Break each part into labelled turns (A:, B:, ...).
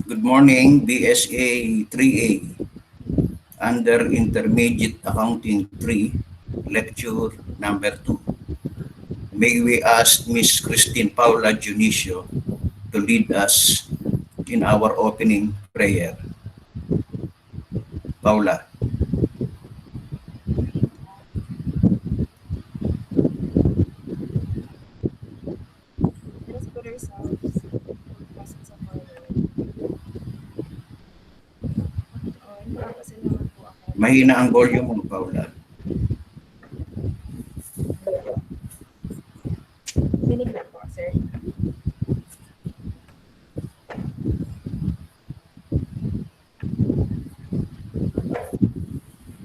A: Good morning, BSA 3A, under Intermediate Accounting 3, Lecture number 2. May we ask Ms. Christine Paula Junicio to lead us in our opening prayer. Paula.
B: Let us put ourselves in the presence of our Lord. Nagpapasalamat po ako.
A: Mahina ang volume mo, Paula.
B: Dinig na po, sir.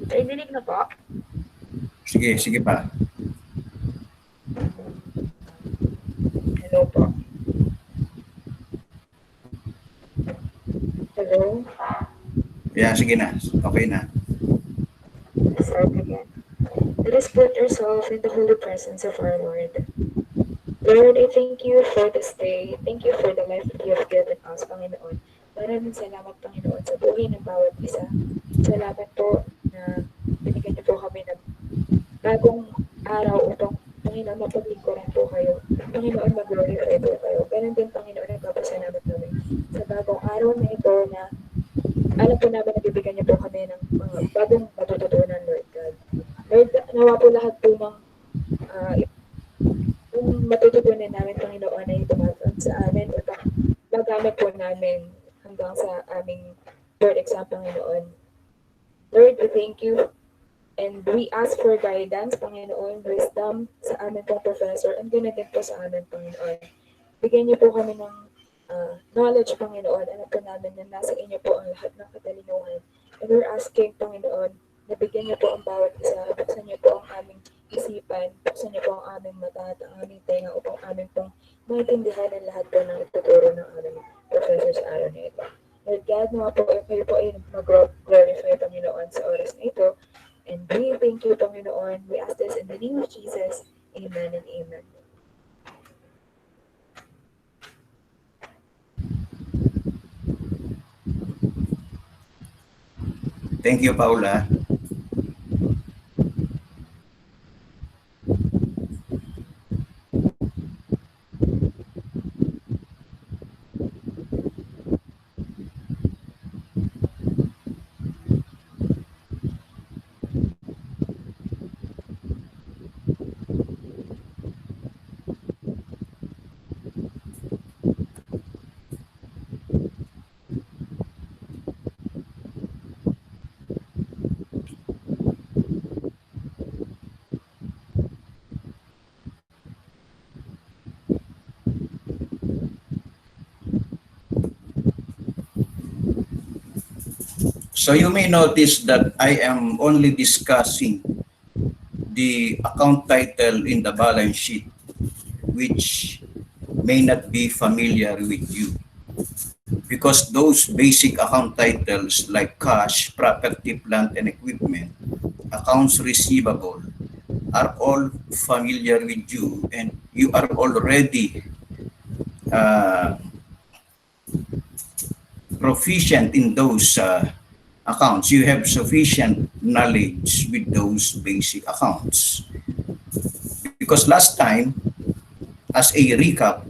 B: Sir, dinig na po.
A: Sige pa.
B: Hello po. Hello?
A: Yeah, sige na. Okay na.
B: Start again. Let us put ourselves in the holy presence of our Lord. Lord, I thank you for this day. Thank you for the life that you have given us, Panginoon. Maraming salamat, Panginoon, sa buhay ng bawat isa. Salamat po na binigyan niyo po kami ng bagong araw upang, Panginoon, mapaglingkuran po kayo. Panginoon, mag-glorify po kayo. Ganun din, Panginoon, nagpapasalamat namin sa bagong araw na ito na alam po namin na bibigyan niyo po kami ng mga bagong matututunan, Lord God. Lord, nawa po lahat po ng yung matututunan namin, Panginoon, ay tumatawag sa amin upang magamit po namin hanggang sa aming board exam, Panginoon. Lord, we thank you and we ask for guidance, Panginoon, wisdom sa aming pong professor and ganoon din po sa amin, Panginoon. Bigyan niyo po kami ng knowledge, Panginoon. Alam po namin na nasa inyo po ang lahat ng katalinuhan. And we're asking, Panginoon, na bigyan niyo po ang bawat isa. Buksan niyo po ang aming isipan. Buksan niyo po ang aming mata at ang aming tenga upang aming pong maintindihan ang lahat po ng ituturo ng aming professor sa araw na ito. Lord God, mga po kayo po ay mag-glorify, Panginoon, sa oras na ito. And we thank you, Panginoon. We ask this in the name of Jesus. Amen and amen.
A: Thank you, Paula. So you may notice that I am only discussing the account title in the balance sheet, which may not be familiar with you. Because those basic account titles like cash, property, plant, and equipment, accounts receivable, are all familiar with you, and you are already proficient in those accounts. You have sufficient knowledge with those basic accounts. Because last time, as a recap,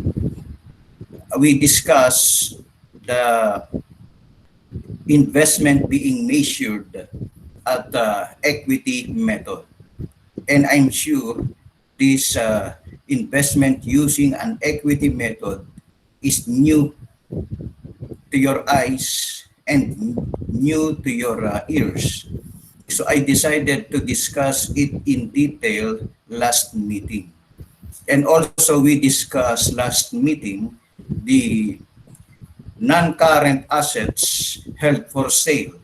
A: we discussed the investment being measured at the equity method. And I'm sure this investment using an equity method is new to your eyes and new to your ears. So I decided to discuss it in detail last meeting. And also we discussed last meeting the non-current assets held for sale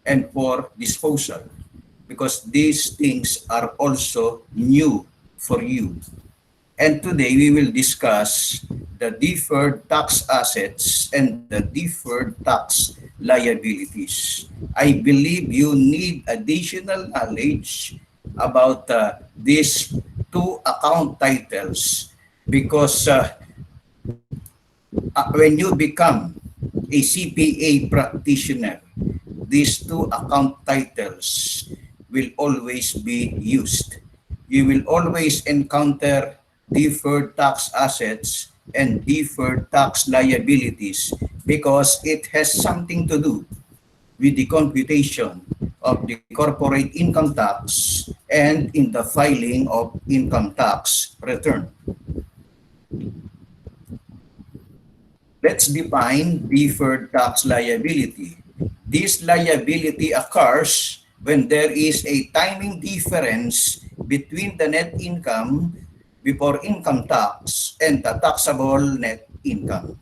A: and for disposal, because these things are also new for you. And today we will discuss the deferred tax assets and the deferred tax liabilities. I believe you need additional knowledge about these two account titles, because when you become a CPA practitioner, these two account titles will always be used. You will always encounter deferred tax assets and deferred tax liabilities because it has something to do with the computation of the corporate income tax and in the filing of income tax return. Let's define deferred tax liability. This liability occurs when there is a timing difference between the net income before income tax and the taxable net income.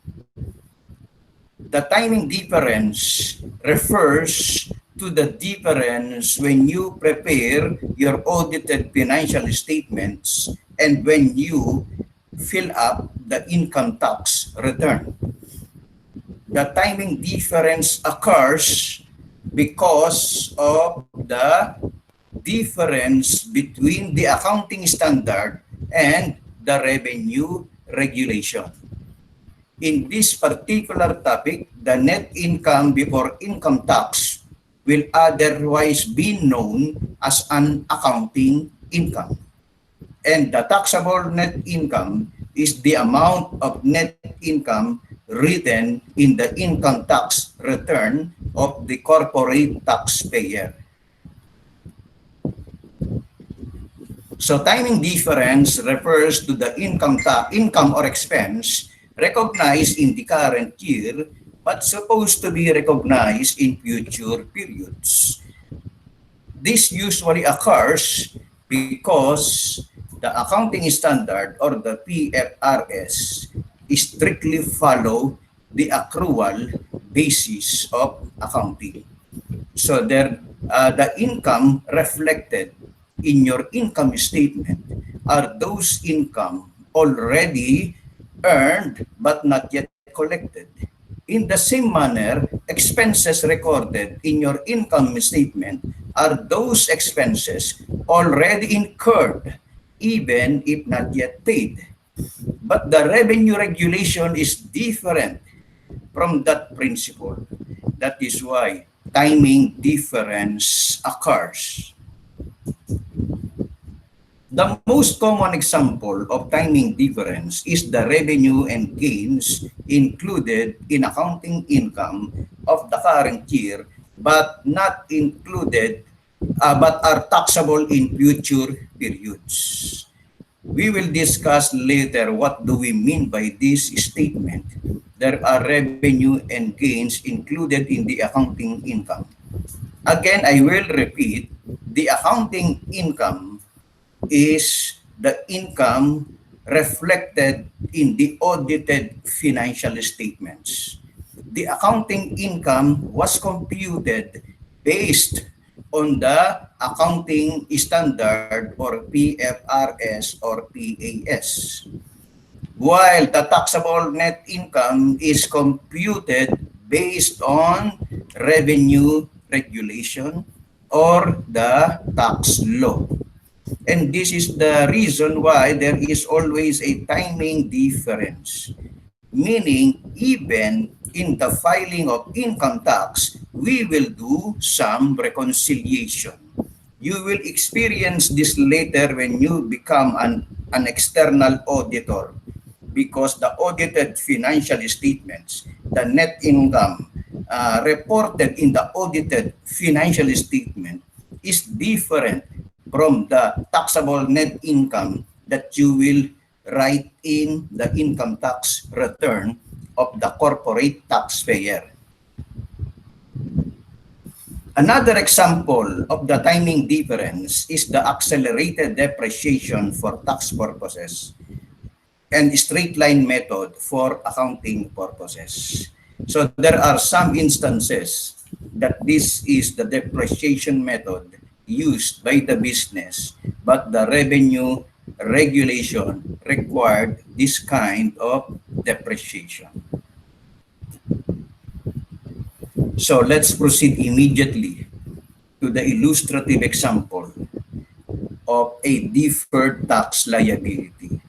A: The timing difference refers to the difference when you prepare your audited financial statements and when you fill up the income tax return. The timing difference occurs because of the difference between the accounting standard and the revenue regulation. In this particular topic, the net income before income tax will otherwise be known as an accounting income. And the taxable net income is the amount of net income written in the income tax return of the corporate taxpayer. So timing difference refers to the income or expense recognized in the current year but supposed to be recognized in future periods. This usually occurs because the accounting standard or the PFRS strictly follow the accrual basis of accounting. So the income reflected in your income statement are those income already earned but not yet collected. In the same manner, expenses recorded in your income statement are those expenses already incurred even if not yet paid. But the revenue regulation is different from that principle. That is why timing difference occurs. The most common example of timing difference is the revenue and gains included in accounting income of the current year but not included but are taxable in future periods. We will discuss later what do we mean by this statement. There are revenue and gains included in the accounting income. Again, I will repeat, the accounting income is the income reflected in the audited financial statements. The accounting income was computed based on the accounting standard or PFRS or PAS, while the taxable net income is computed based on revenue regulation or the tax law. And this is the reason why there is always a timing difference, meaning even in the filing of income tax, we will do some reconciliation. You will experience this later when you become an external auditor because the audited financial statements, the net income reported in the audited financial statement is different from the taxable net income that you will write in the income tax return of the corporate taxpayer. Another example of the timing difference is the accelerated depreciation for tax purposes and straight line method for accounting purposes. So there are some instances that this is the depreciation method used by the business, but the revenue regulation required this kind of depreciation. So let's proceed immediately to the illustrative example of a deferred tax liability.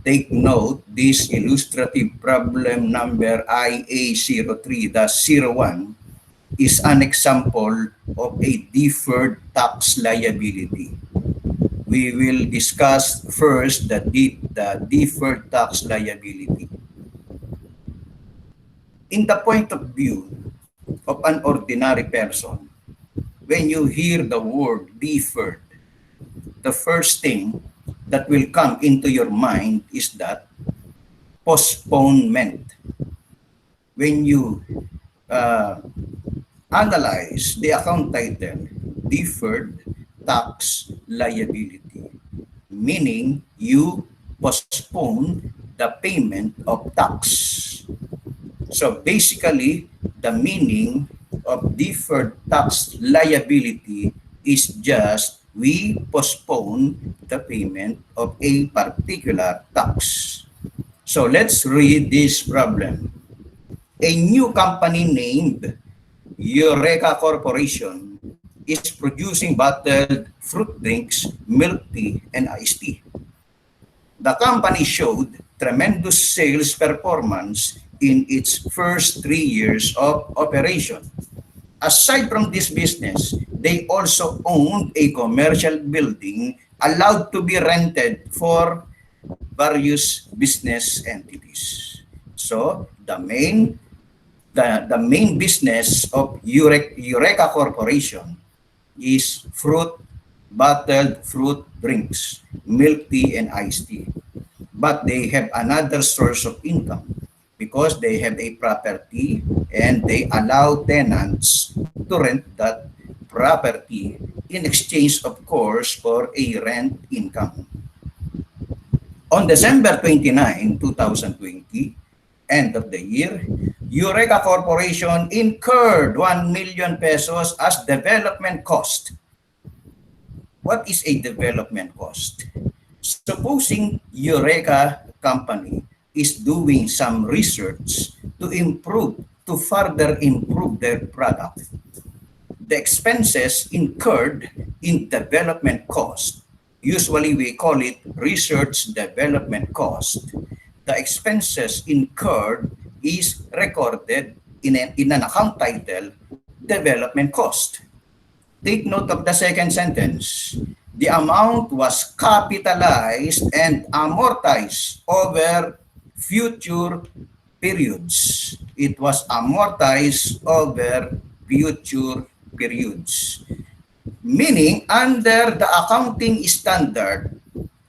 A: take note, this illustrative problem number IA03-01 is an example of a deferred tax liability. We will discuss first the deferred tax liability. In the point of view of an ordinary person, when you hear the word deferred, the first thing that will come into your mind is that postponement. When you analyze the account title, deferred tax liability, meaning you postpone the payment of tax. So basically, the meaning of deferred tax liability is just we postpone the payment of a particular tax. So let's read this problem. A new company named Eureka Corporation is producing bottled fruit drinks, milk tea, and iced tea. The company showed tremendous sales performance in its first 3 years of operation. Aside from this business, they also owned a commercial building allowed to be rented for various business entities. So the main business of Eureka Corporation is bottled fruit drinks, milk tea, and iced tea. But they have another source of income because they have a property and they allow tenants to rent that property in exchange, of course, for a rent income. On December 29, 2020, end of the year, Eureka Corporation incurred 1 million pesos as development cost. What is a development cost? Supposing Eureka company is doing some research to further improve their product. The expenses incurred in development cost, usually we call it research development cost. The expenses incurred is recorded in an account title, development cost. Take note of the second sentence. The amount was capitalized and amortized over future periods. It was amortized over future periods. Meaning, under the accounting standard,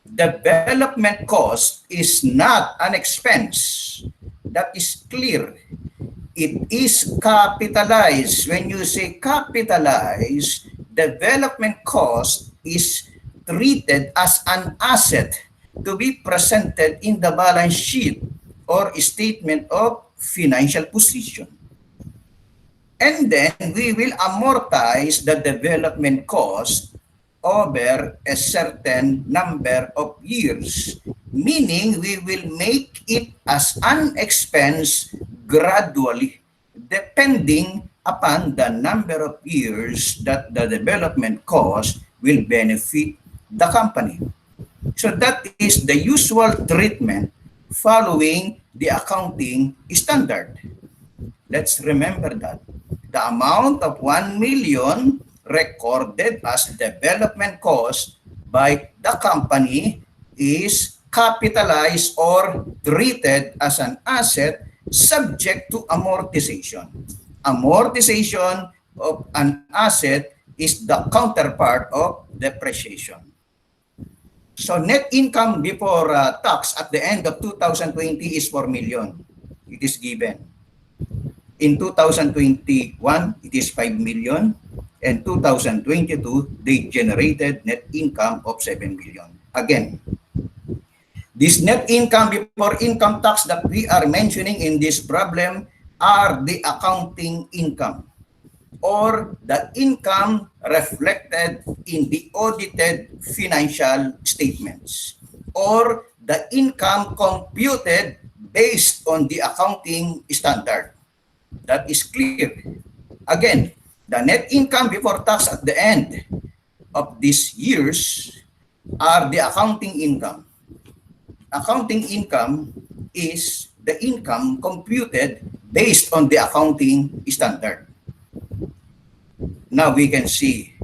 A: development cost is not an expense. That is clear. It is capitalized. When you say capitalized, development cost is treated as an asset to be presented in the balance sheet or statement of financial position. And then we will amortize the development cost over a certain number of years, meaning we will make it as an expense gradually, depending upon the number of years that the development cost will benefit the company. So that is the usual treatment following the accounting standard. Let's remember that. The amount of 1 million recorded as development cost by the company is capitalized or treated as an asset subject to amortization. Amortization of an asset is the counterpart of depreciation. So net income before tax at the end of 2020 is 4 million. It is given. In 2021, it is 5 million. And 2022, they generated net income of 7 million. Again, this net income before income tax that we are mentioning in this problem are the accounting income or the income reflected in the audited financial statements or the income computed based on the accounting standard. That is clear. Again, the net income before tax at the end of these years are the accounting income. accounting income is the income computed based on the accounting standard. Now we can see,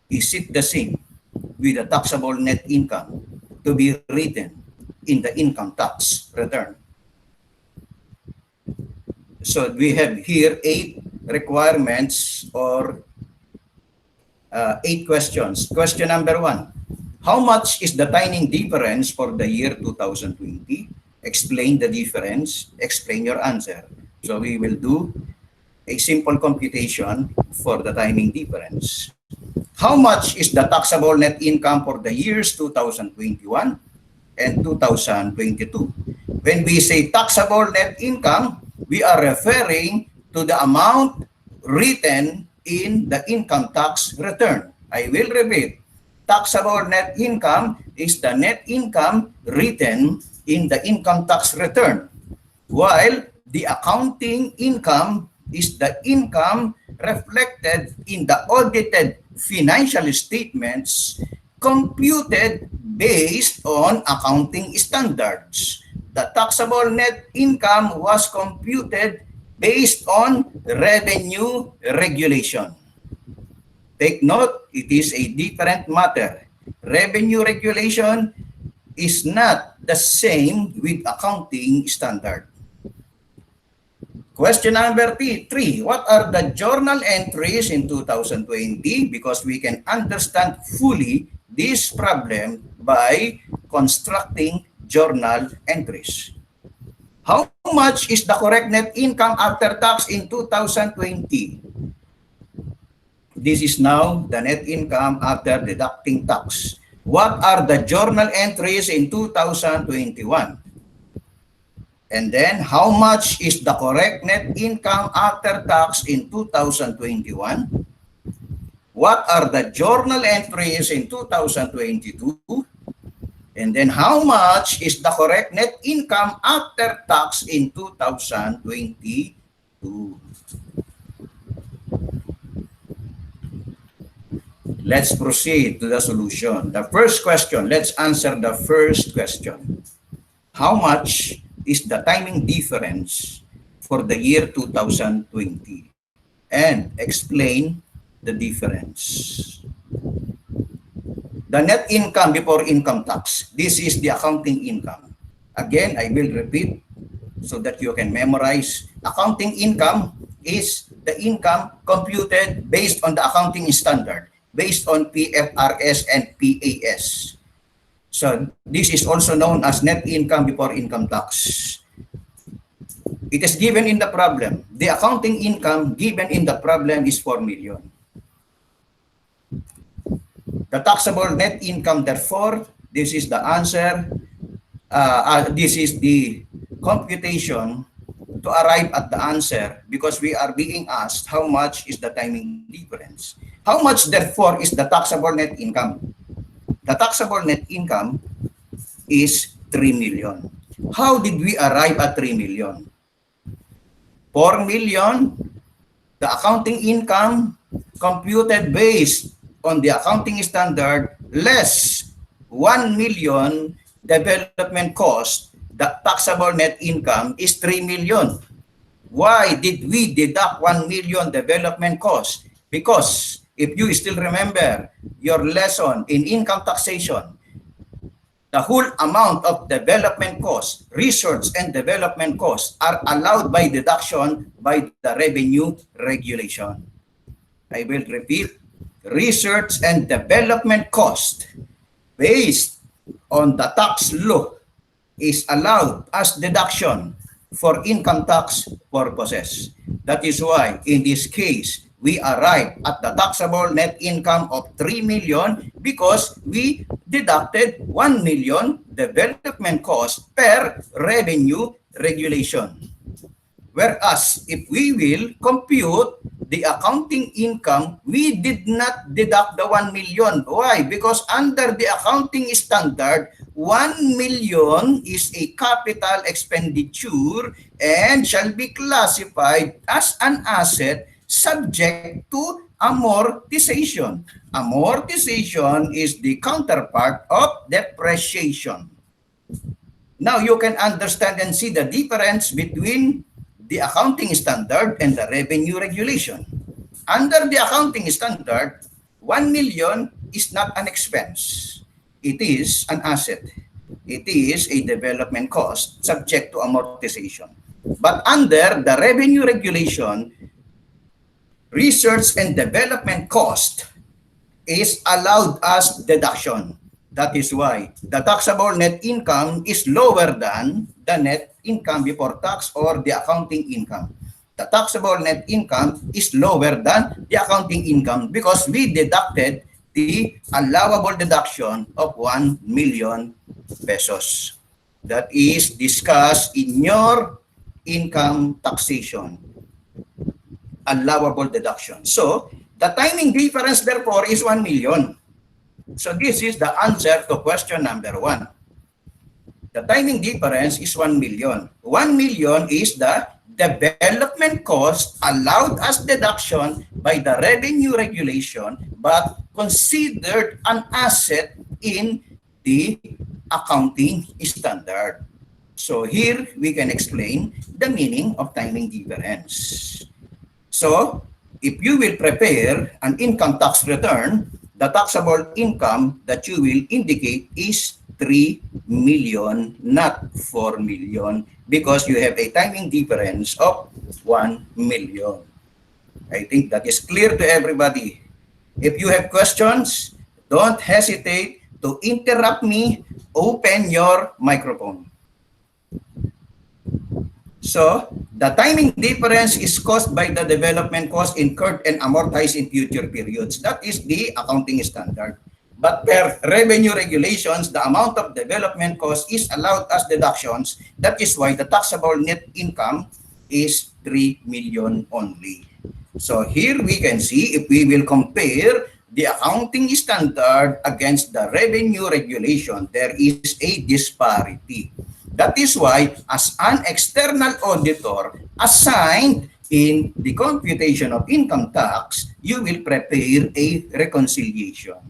A: is it the same with the taxable net income to be written in the income tax return? So we have here 8 requirements or 8 questions. Question number 1. How much is the timing difference for the year 2020? Explain the difference. Explain your answer. So we will do a simple computation for the timing difference. How much is the taxable net income for the years 2021 and 2022? When we say taxable net income, we are referring to the amount written in the income tax return. I will repeat. Taxable net income is the net income written in the income tax return, while the accounting income is the income reflected in the audited financial statements computed based on accounting standards. The taxable net income was computed based on revenue regulation. Take note, it is a different matter. Revenue regulation is not the same with accounting standard. Question number 3. What are the journal entries in 2020? Because we can understand fully this problem by constructing journal entries. How much is the correct net income after tax in 2020? This is now the net income after deducting tax. What are the journal entries in 2021? And then, how much is the correct net income after tax in 2021? What are the journal entries in 2022? And then, how much is the correct net income after tax in 2022? Let's proceed to the solution. The first question, let's answer the first question. How much is the timing difference for the year 2020? And explain the difference. The net income before income tax. This is the accounting income. Again, I will repeat so that you can memorize. Accounting income is the income computed based on the accounting standard, based on PFRS and PAS. So this is also known as net income before income tax. It is given in the problem. The accounting income given in the problem is 4 million. The taxable net income, therefore, this is the answer. This is the computation to arrive at the answer, because we are being asked how much is the timing difference. How much, therefore, is the taxable net income? The taxable net income is 3 million. How did we arrive at 3 million? 4 million, the accounting income computed based on the accounting standard, less 1 million development cost, the taxable net income is 3 million. Why did we deduct 1 million development cost? Because if you still remember your lesson in income taxation, the whole amount of development costs, research and development costs are allowed by deduction by the revenue regulation. I will repeat, research and development cost based on the tax law is allowed as deduction for income tax purposes. That is why in this case, we arrive at the taxable net income of 3 million because we deducted 1 million development cost per revenue regulation. Whereas if we will compute the accounting income, we did not deduct the 1 million. Why? Because under the accounting standard, 1 million is a capital expenditure and shall be classified as an asset subject to amortization. Amortization is the counterpart of depreciation. Now you can understand and see the difference between the accounting standard and the revenue regulation. Under the accounting standard, 1 million is not an expense. It is an asset. It is a development cost subject to amortization. But under the revenue regulation, research and development cost is allowed as deduction. That is why the taxable net income is lower than the net income before tax or the accounting income. The taxable net income is lower than the accounting income because we deducted the allowable deduction of 1 million pesos. That is discussed in your income taxation, allowable deduction. So, the timing difference therefore is 1 million. So, this is the answer to question number 1. The timing difference is 1 million. 1 million is the development cost allowed as deduction by the revenue regulation but considered an asset in the accounting standard. So here we can explain the meaning of timing difference. So if you will prepare an income tax return, the taxable income that you will indicate is 3 million, not 4 million, because you have a timing difference of 1 million. I think that is clear to everybody. If you have questions, don't hesitate to interrupt me. Open your microphone. So, the timing difference is caused by the development cost incurred and amortized in future periods. That is the accounting standard. But per revenue regulations, the amount of development cost is allowed as deductions. That is why the taxable net income is 3 million only. So here we can see if we will compare the accounting standard against the revenue regulation, there is a disparity. That is why as an external auditor assigned in the computation of income tax, you will prepare a reconciliation.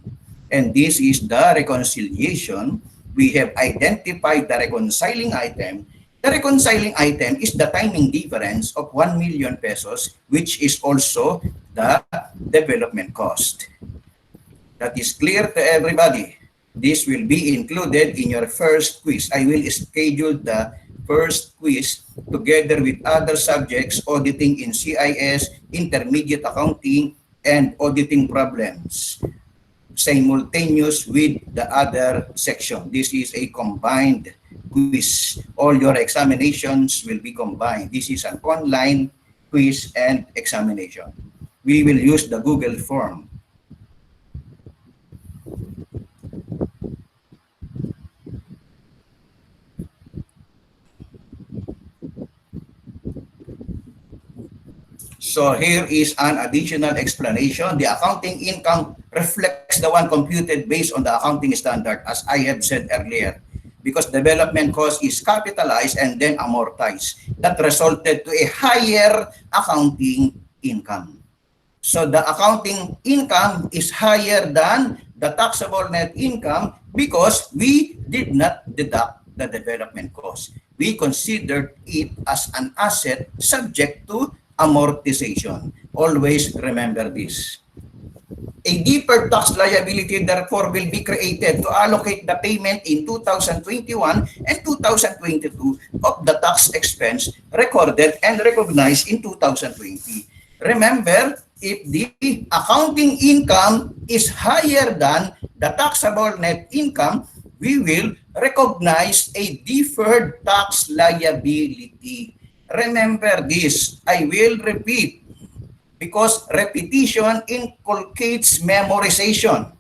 A: And this is the reconciliation. We have identified the reconciling item. The reconciling item is the timing difference of 1 million pesos, which is also the development cost. That is clear to everybody. This will be included in your first quiz. I will schedule the first quiz together with other subjects, auditing in CIS, intermediate accounting, and auditing problems, simultaneous with the other section. This is a combined quiz. All your examinations will be combined. This is an online quiz and examination. We will use the Google form. So here is an additional explanation. The accounting income reflects the one computed based on the accounting standard, as I have said earlier, because development cost is capitalized and then amortized. That resulted to a higher accounting income. So the accounting income is higher than the taxable net income because we did not deduct the development cost. We considered it as an asset subject to amortization. Always remember this. A deferred tax liability therefore will be created to allocate the payment in 2021 and 2022 of the tax expense recorded and recognized in 2020. Remember, if the accounting income is higher than the taxable net income, we will recognize a deferred tax liability. Remember this. I will repeat because repetition inculcates memorization.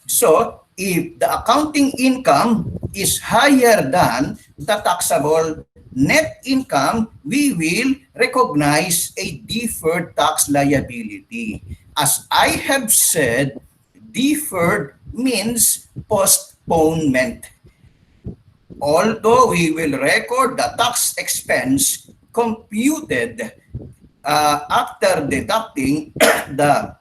A: So, if the accounting income is higher than the taxable net income, we will recognize a deferred tax liability. As I have said, deferred means postponement. Although we will record the tax expense computed after deducting the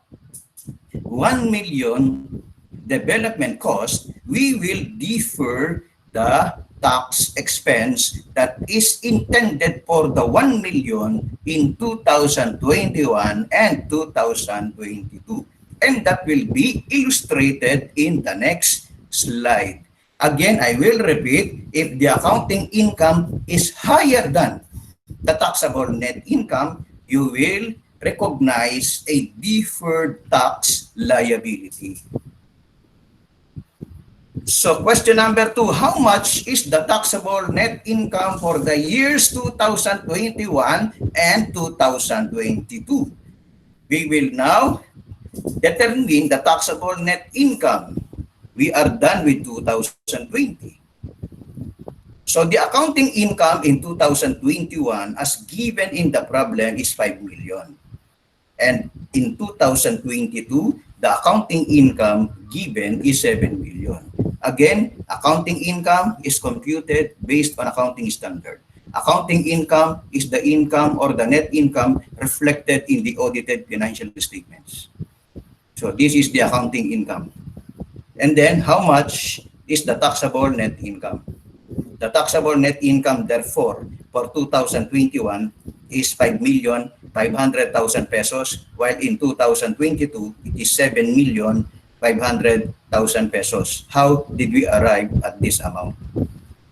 A: 1 million development cost, we will defer the tax expense that is intended for the 1 million in 2021 and 2022. And that will be illustrated in the next slide. Again, I will repeat, if the accounting income is higher than the taxable net income, you will recognize a deferred tax liability. So question number 2, how much is the taxable net income for the years 2021 and 2022? We will now determine the taxable net income. We are done with 2020. So the accounting income in 2021 as given in the problem is 5 million. And in 2022, the accounting income given is 7 million. Again, accounting income is computed based on accounting standard. Accounting income is the income or the net income reflected in the audited financial statements. So this is the accounting income. And then how much is the taxable net income? The taxable net income, therefore, for 2021 is 5,500,000 pesos, while in 2022, it is 7,500,000 pesos. How did we arrive at this amount?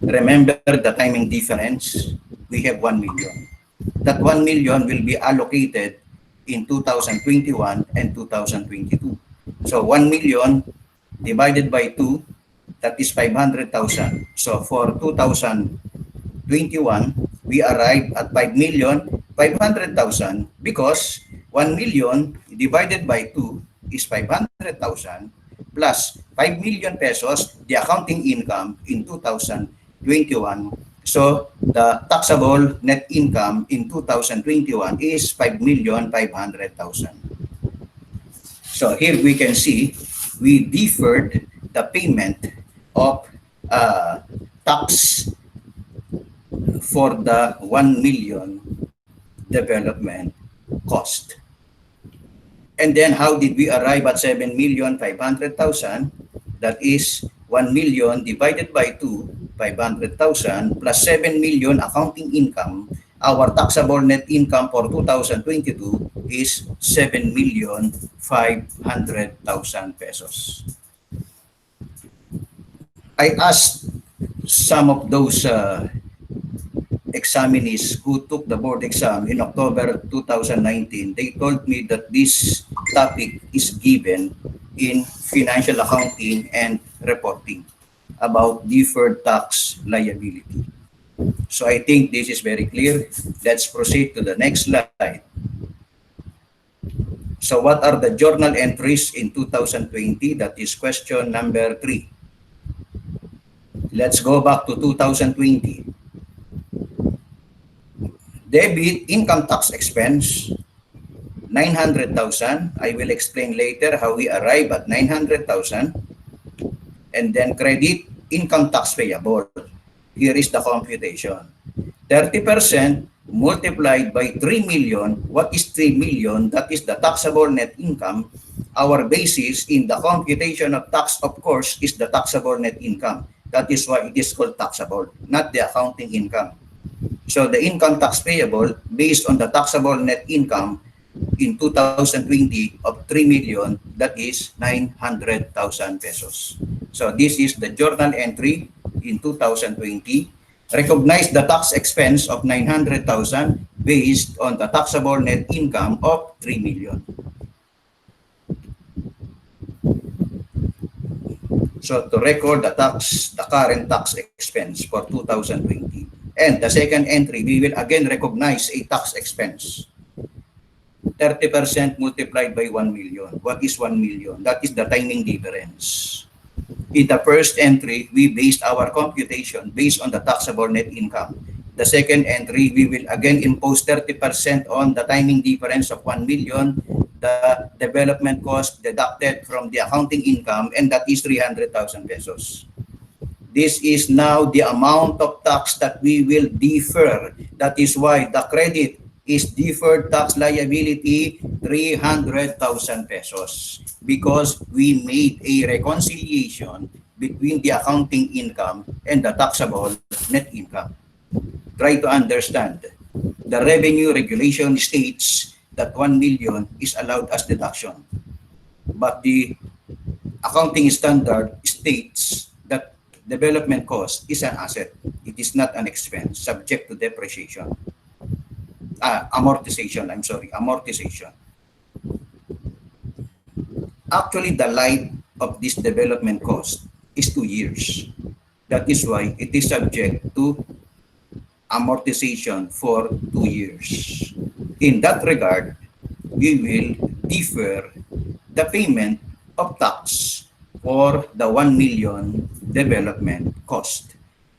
A: Remember the timing difference? We have 1 million. That 1 million will be allocated in 2021 and 2022. So 1 million divided by 2, that is 500,000. So for 2021, we arrive at 5,500,000 because 1 million divided by 2 is 500,000 plus 5 million pesos, the accounting income in 2021. So the taxable net income in 2021 is 5,500,000. So here we can see we deferred the payment of tax for the 1 million development cost. And then how did we arrive at 7,500,000? That is 1 million divided by 2, 500,000 plus 7 million accounting income. Our taxable net income for 2022 is 7,500,000 pesos. I asked some of those examinees who took the board exam in October 2019, they told me that this topic is given in financial accounting and reporting about deferred tax liability. So I think this is very clear. Let's proceed to the next slide. So what are the journal entries in 2020? That is question number 3. Let's go back to 2020. Debit income tax expense, 900,000. I will explain later how we arrive at 900,000. And then credit income tax payable. Here is the computation. 30% multiplied by 3 million. What is 3 million? That is the taxable net income. Our basis in the computation of tax, of course, is the taxable net income. That is why it is called taxable, not the accounting income. So the income tax payable based on the taxable net income in 2020 of 3 million, that is 900,000 pesos. So this is the journal entry in 2020. Recognize the tax expense of 900,000 based on the taxable net income of 3 million. So to record the current tax expense for 2020. And the second entry, we will again recognize a tax expense. 30% multiplied by 1 million. What is 1 million? That is the timing difference. In the first entry, we based our computation based on the taxable net income. The second entry, we will again impose 30% on the timing difference of 1 million, the development cost deducted from the accounting income, and that is 300,000 pesos. This is now the amount of tax that we will defer. That is why the credit is deferred tax liability 300,000 pesos because we made a reconciliation between the accounting income and the taxable net income. Try to understand. The revenue regulation states that 1 million is allowed as deduction. But the accounting standard states that development cost is an asset. It is not an expense subject to depreciation. Amortization. Actually, the life of this development cost is 2 years. That is why it is subject to amortization for 2 years. In that regard, we will defer the payment of tax for the 1 million development cost.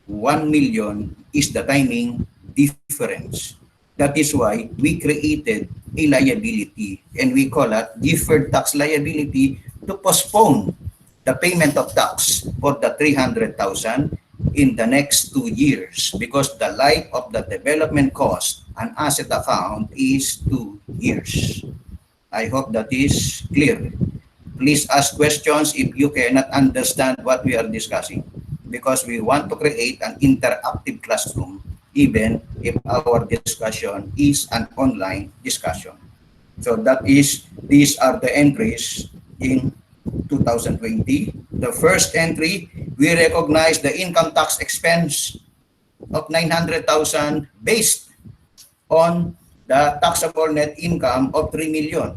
A: 1 million is the timing difference. That is why we created a liability, and we call it deferred tax liability, to postpone the payment of tax for the 300,000 in the next 2 years, because the life of the development cost and asset account is 2 years. I hope that is clear. Please ask questions if you cannot understand what we are discussing, because we want to create an interactive classroom even if our discussion is an online discussion. So these are the entries in 2020. The first entry, we recognize the income tax expense of 900,000 based on the taxable net income of 3 million.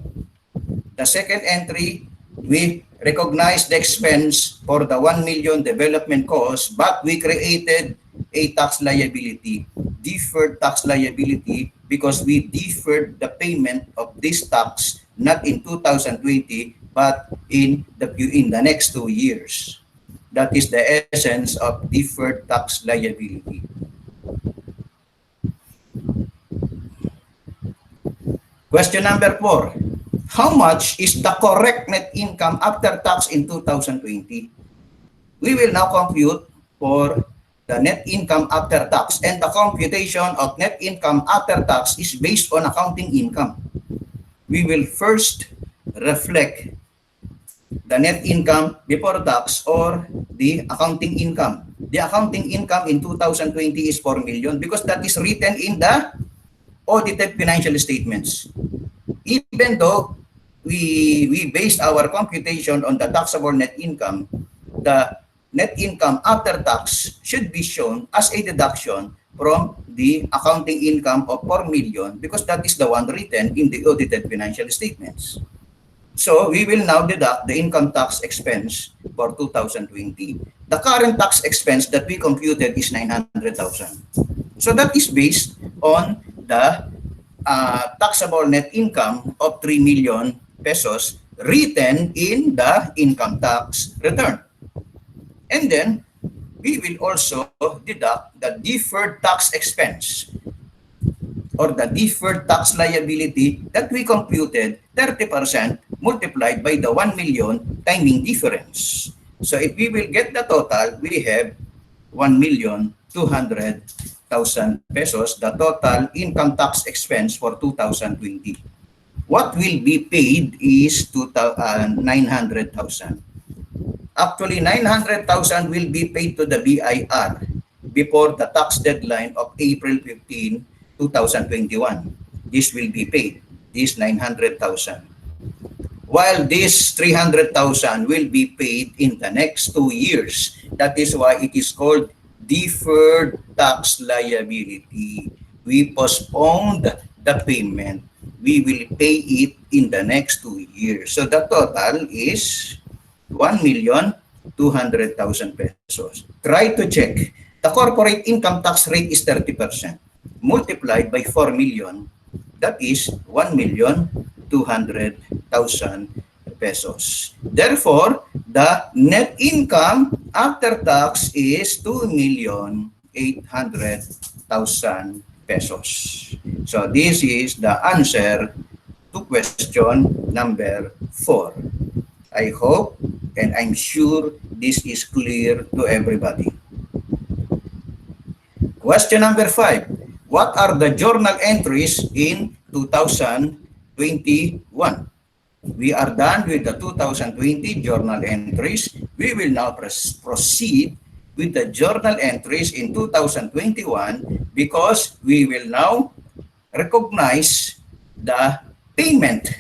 A: The second entry, we recognize the expense for the 1 million development cost, but we created a tax liability, deferred tax liability, because we deferred the payment of this tax not in 2020 but in the next 2 years. That is the essence of deferred tax liability. Question number 4. How much is the correct net income after tax in 2020? We will now compute for the net income after tax, and the computation of net income after tax is based on accounting income. We will first reflect the net income before tax or the accounting income. The accounting income in 2020 is 4 million because that is written in the audited financial statements. Even though we based our computation on the taxable net income, the net income after tax should be shown as a deduction from the accounting income of 4 million because that is the one written in the audited financial statements. So we will now deduct the income tax expense for 2020. The current tax expense that we computed is 900,000. So that is based on the taxable net income of 3 million pesos written in the income tax return. And then we will also deduct the deferred tax expense or the deferred tax liability that we computed 30% multiplied by the 1 million timing difference. So if we will get the total, we have 1,200,000 pesos, the total income tax expense for 2020. What will be paid is 900,000. Actually, 900,000 will be paid to the BIR before the tax deadline of April 15, 2021. This will be paid, this 900,000. While this 300,000 will be paid in the next 2 years. That is why it is called deferred tax liability. We postponed the payment. We will pay it in the next 2 years. So the total is 1,200,000 pesos. Try to check. The corporate income tax rate is 30%. Multiplied by 4 million, that is 1,200,000 pesos. Therefore, the net income after tax is 2,800,000 pesos. So this is the answer to question number 4. I hope and I'm sure this is clear to everybody. Question number 5. What are the journal entries in 2021? we are done with the 2020 journal entries. We will now proceed with the journal entries in 2021 because we will now recognize the payment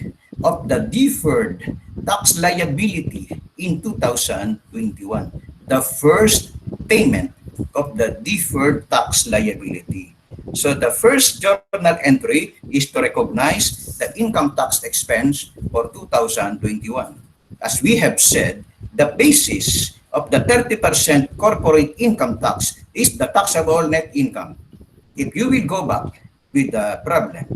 A: of the deferred tax liability in 2021. The first payment of the deferred tax liability. So the first journal entry is to recognize the income tax expense for 2021. As we have said, the basis of the 30% corporate income tax is the taxable net income. If you will go back with the problem,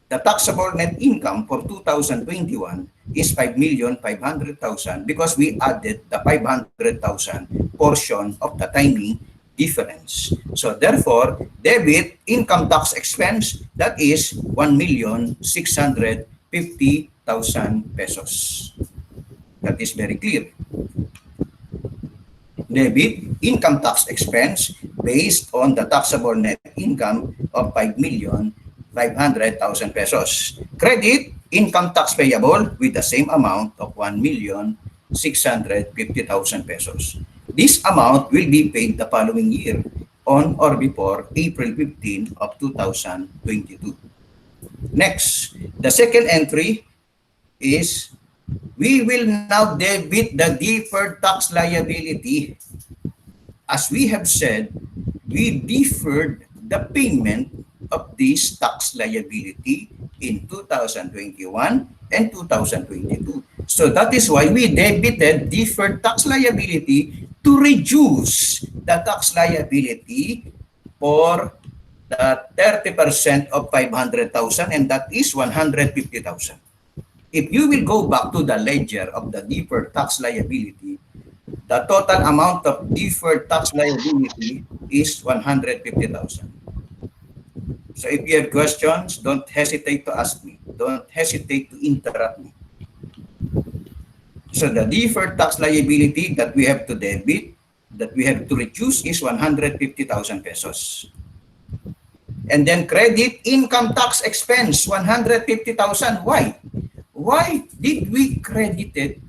A: the taxable net income for 2021 is 5,500,000 because we added the 500,000 portion of the timing difference. So therefore, debit income tax expense, that is 1,650,000 pesos. That is very clear. Debit income tax expense based on the taxable net income of 5,500,000 pesos. Credit income tax payable with the same amount of 1,650,000 pesos. This amount will be paid the following year on or before April 15 of 2022. Next, the second entry is we will now debit the deferred tax liability. As we have said, we deferred the payment of this tax liability in 2021 and 2022. So that is why we debited deferred tax liability to reduce the tax liability for the 30% of 500,000, and that is 150,000. If you will go back to the ledger of the deferred tax liability, the total amount of deferred tax liability is 150,000. So if you have questions, don't hesitate to ask me. Don't hesitate to interrupt me. So the deferred tax liability that we have to debit, that we have to reduce is 150,000 pesos. And then credit income tax expense, 150,000. Why? Why did we credited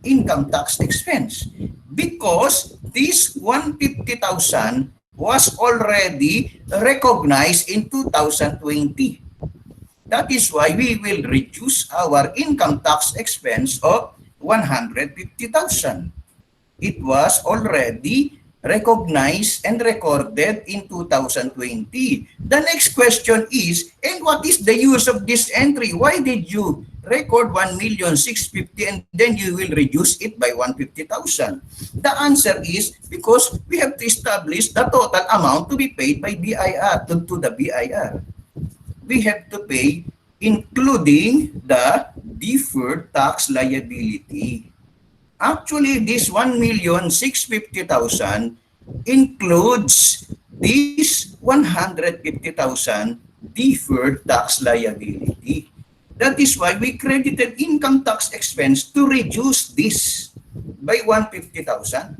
A: income tax expense? Because this 150,000 was already recognized in 2020. That is why we will reduce our income tax expense of 150,000. It was already recognized and recorded in 2020. The next question is, and what is the use of this entry? Why did you record 1,650,000 and then you will reduce it by 150,000? The answer is because we have to establish the total amount to be paid by BIR to the BIR. We have to pay including the deferred tax liability. Actually, this 1,650,000 includes this 150,000 deferred tax liability. That is why we credited income tax expense to reduce this by 150,000,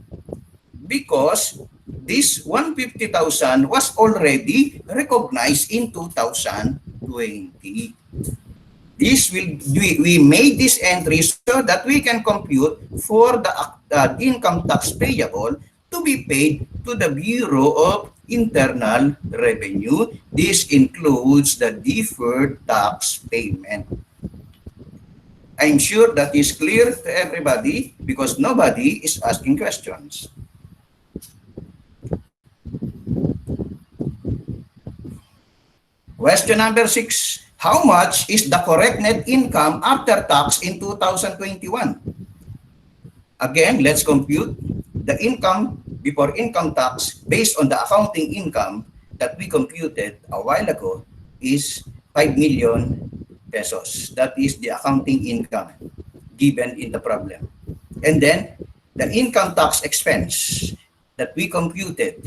A: because this 150,000 was already recognized in 2020. We made this entry so that we can compute for the income tax payable to be paid to the Bureau of Internal Revenue. This includes the deferred tax payment. I'm sure that is clear to everybody because nobody is asking questions. Question number 6. How much is the correct net income after tax in 2021? Again, let's compute the income before income tax based on the accounting income that we computed a while ago is 5 million pesos. That is the accounting income given in the problem. And then the income tax expense that we computed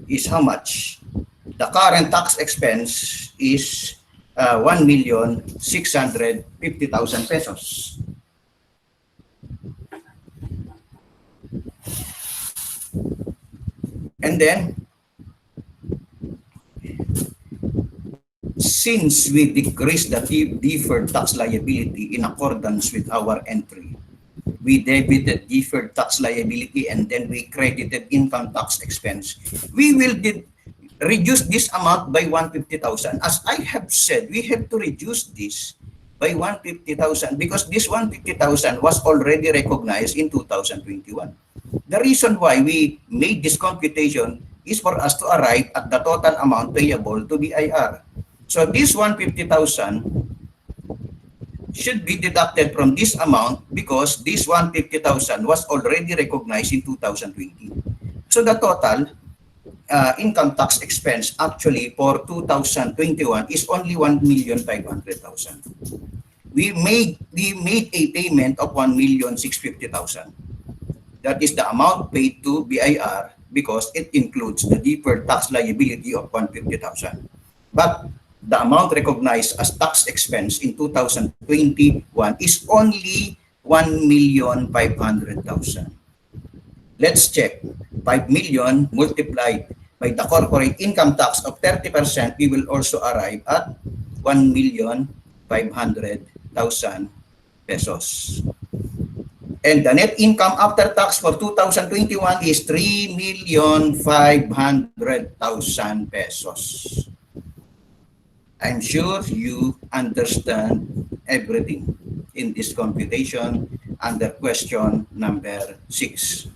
A: is how much? The current tax expense is 1,650,000 pesos. And then, since we decreased the deferred tax liability in accordance with our entry, we debited deferred tax liability and then we credited income tax expense, we will reduce this amount by 150,000. As I have said, we have to reduce this by 150,000 because this 150,000 was already recognized in 2021. The reason why we made this computation is for us to arrive at the total amount payable to BIR. So this 150,000 should be deducted from this amount because this 150,000 was already recognized in 2020. So the total income tax expense actually for 2021 is only 1,500,000. We made a payment of 1,650,000. That is the amount paid to BIR because it includes the deferred tax liability of 150,000. But the amount recognized as tax expense in 2021 is only 1,500,000. Let's check. 5 million multiplied by the corporate income tax of 30%, we will also arrive at 1,500,000 pesos. And the net income after tax for 2021 is 3,500,000 pesos. I'm sure you understand everything in this computation under question number 6.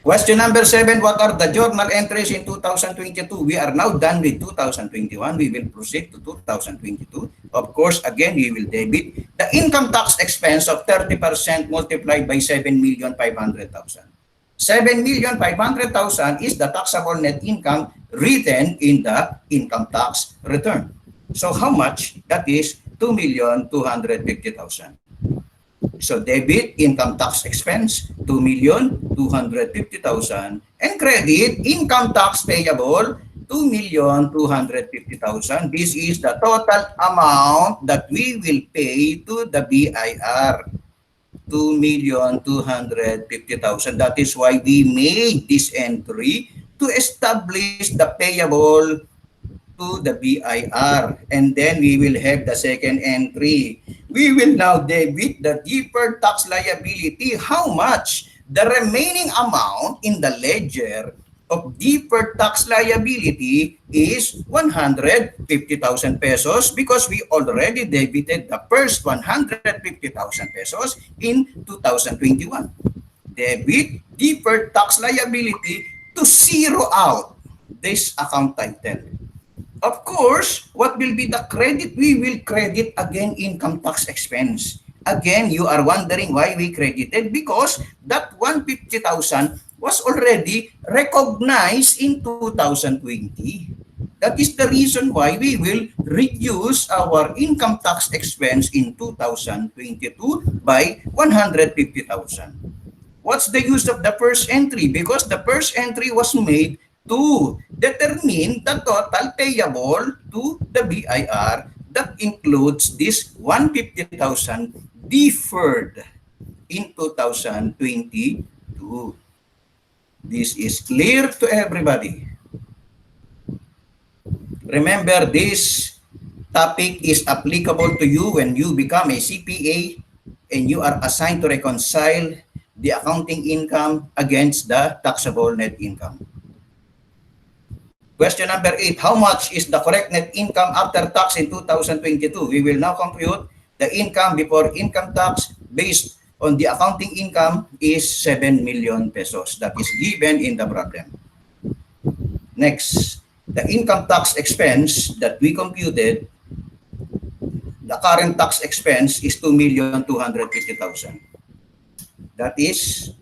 A: Question number 7, what are the journal entries in 2022? We are now done with 2021. We will proceed to 2022. Of course, again, we will debit the income tax expense of 30% multiplied by 7,500,000. 7,500,000 is the taxable net income written in the income tax return. So how much? That is 2,250,000. So debit income tax expense 2,250,000 and credit income tax payable 2,250,000. This is the total amount that we will pay to the BIR. 2,250,000. That is why we made this entry to establish the payable to the BIR. And then we will have the second entry. We will now debit the deferred tax liability. How much? The remaining amount in the ledger of deferred tax liability is 150,000 pesos because we already debited the first 150,000 pesos in 2021. Debit deferred tax liability to zero out this account title. Of course, what will be the credit? We will credit again income tax expense. Again, you are wondering why we credited because that 150,000 was already recognized in 2020. That is the reason why we will reduce our income tax expense in 2022 by 150,000. What's the use of the first entry? Because the first entry was made to determine the total payable to the BIR that includes this 150,000 deferred in 2022. This is clear to everybody. Remember, this topic is applicable to you when you become a CPA and you are assigned to reconcile the accounting income against the taxable net income. Question number 8, how much is the correct net income after tax in 2022? We will now compute the income before income tax based on the accounting income is 7 million pesos. That is given in the problem. Next, the income tax expense that we computed, the current tax expense is 2,250,000. That is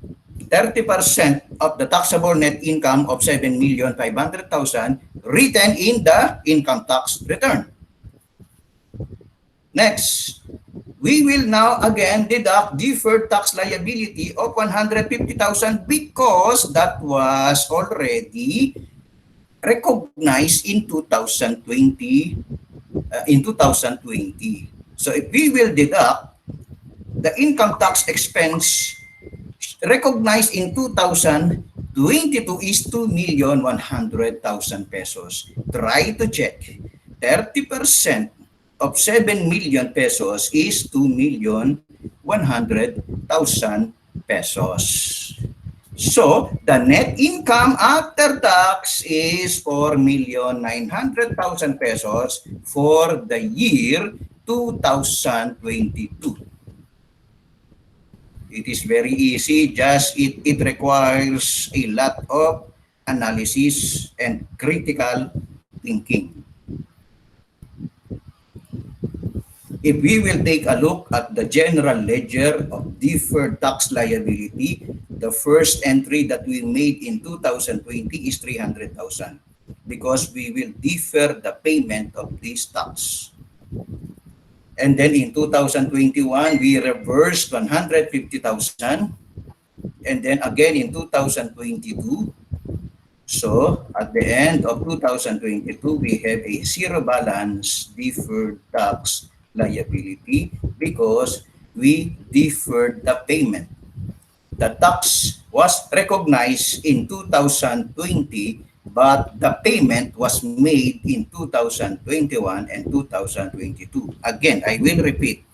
A: 30% of the taxable net income of 7,500,000 written in the income tax return. Next, we will now again deduct deferred tax liability of 150,000 because that was already recognized in 2020. So if we will deduct the income tax expense recognized in 2020 22 is 2,100,000 pesos. Try to check. 30% of 7 million pesos is 2,100,000 pesos. So, the net income after tax is 4,900,000 pesos for the year 2022. It is very easy, just it requires a lot of analysis and critical thinking. If we will take a look at the general ledger of deferred tax liability, the first entry that we made in 2020 is 300,000 because we will defer the payment of this tax. And then in 2021, we reversed 150,000. And then again in 2022. So at the end of 2022, we have a zero balance deferred tax liability because we deferred the payment. The tax was recognized in 2020, but the payment was made in 2021 and 2022. Again, I will repeat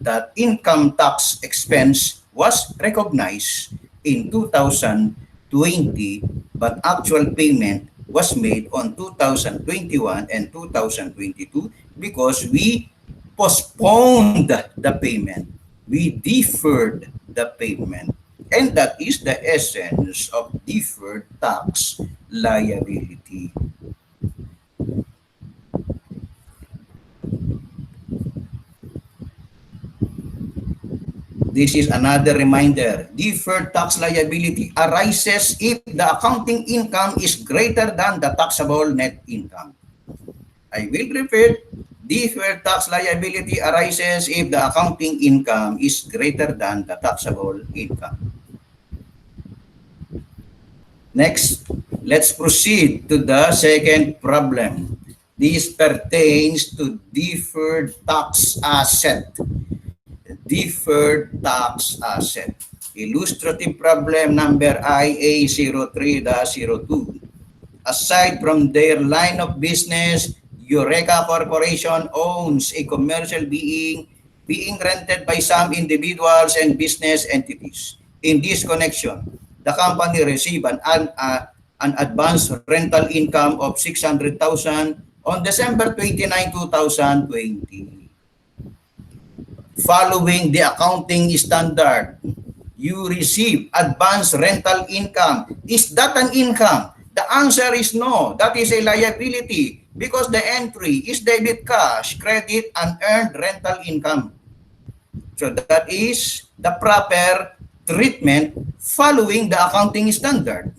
A: that income tax expense was recognized in 2020, but actual payment was made on 2021 and 2022 because we postponed the payment. We deferred the payment. And that is the essence of deferred tax liability. This is another reminder. Deferred tax liability arises if the accounting income is greater than the taxable net income. I will repeat. Deferred tax liability arises if the accounting income is greater than the taxable income. Next, let's proceed to the second problem. This pertains to deferred tax asset. Deferred tax asset. Illustrative problem number IA03-02. Aside from their line of business, Eureka Corporation owns a commercial being rented by some individuals and business entities. In this connection, the company received an advance rental income of 600,000 on December 29, 2020. Following the accounting standard, you receive advance rental income. Is that an income? The answer is no. That is a liability because the entry is debit cash, credit, unearned rental income. So that is the proper treatment following the accounting standard.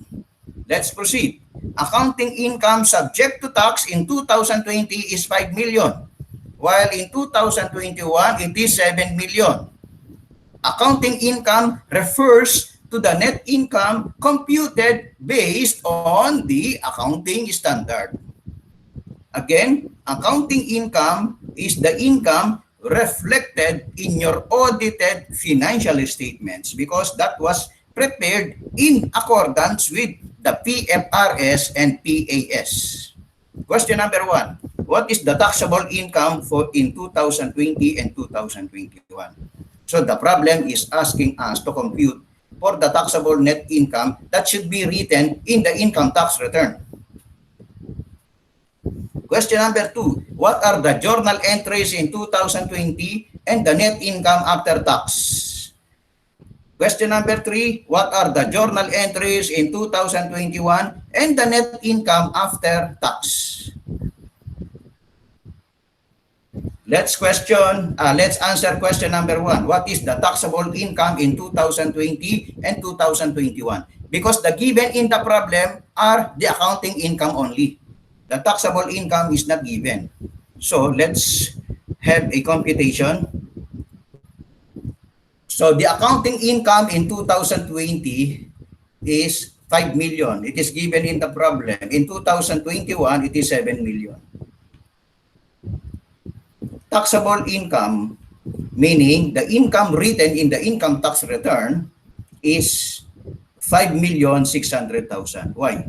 A: Let's proceed. Accounting income subject to tax in 2020 is 5 million, while in 2021 it is 7 million. Accounting income refers to the net income computed based on the accounting standard. Again, accounting income is the income reflected in your audited financial statements because that was prepared in accordance with the PFRS and PAS. Question number 1. What is the taxable income for in 2020 and 2021? So the problem is asking us to compute for the taxable net income that should be written in the income tax return. Question number 2. What are the journal entries in 2020 and the net income after tax? Question number 3. What are the journal entries in 2021 and the net income after tax? Let's answer question number 1. What is the taxable income in 2020 and 2021? Because the given in the problem are the accounting income only. The taxable income is not given. So let's have a computation. So the accounting income in 2020 is 5 million. It is given in the problem. In 2021, it is 7 million. Taxable income, meaning the income written in the income tax return, is 5,600,000. Why?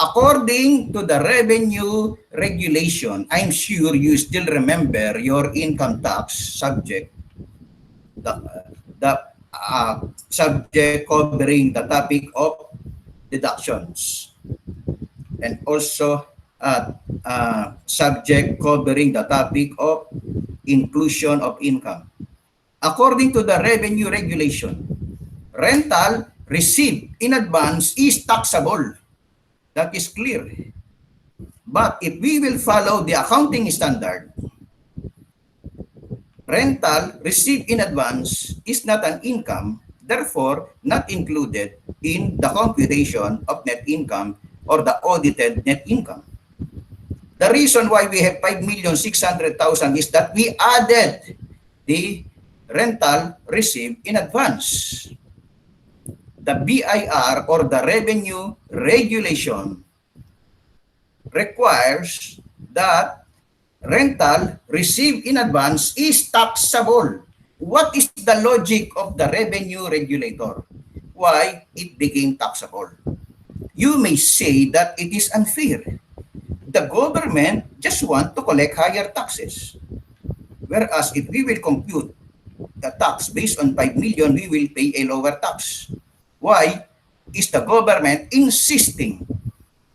A: According to the revenue regulation, I'm sure you still remember your income tax subject, the subject covering the topic of deductions, and also subject covering the topic of inclusion of income. According to the revenue regulation, rental received in advance is taxable. That is clear. But if we will follow the accounting standard, rental received in advance is not an income, therefore not included in the computation of net income or the audited net income. The reason why we have 5,600,000 is that we added the rental received in advance. The BIR or the revenue regulation requires that rental received in advance is taxable. What is the logic of the revenue regulator? Why it became taxable? You may say that it is unfair. The government just want to collect higher taxes. Whereas if we will compute the tax based on 5 million, we will pay a lower tax. Why is the government insisting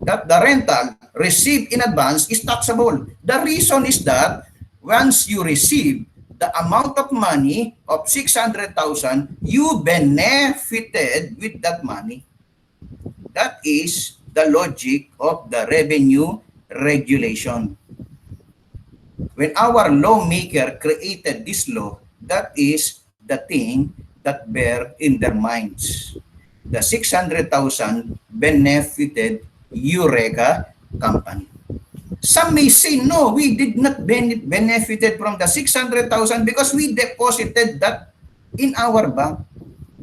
A: that the rental received in advance is taxable? The reason is that once you receive the amount of money of 600,000, you benefited with that money. That is the logic of the revenue regulation. When our lawmaker created this law, that is the thing that bear in their minds. The 600,000 benefited Eureka company. Some may say, no, we did not benefited from the 600,000 because we deposited that in our bank.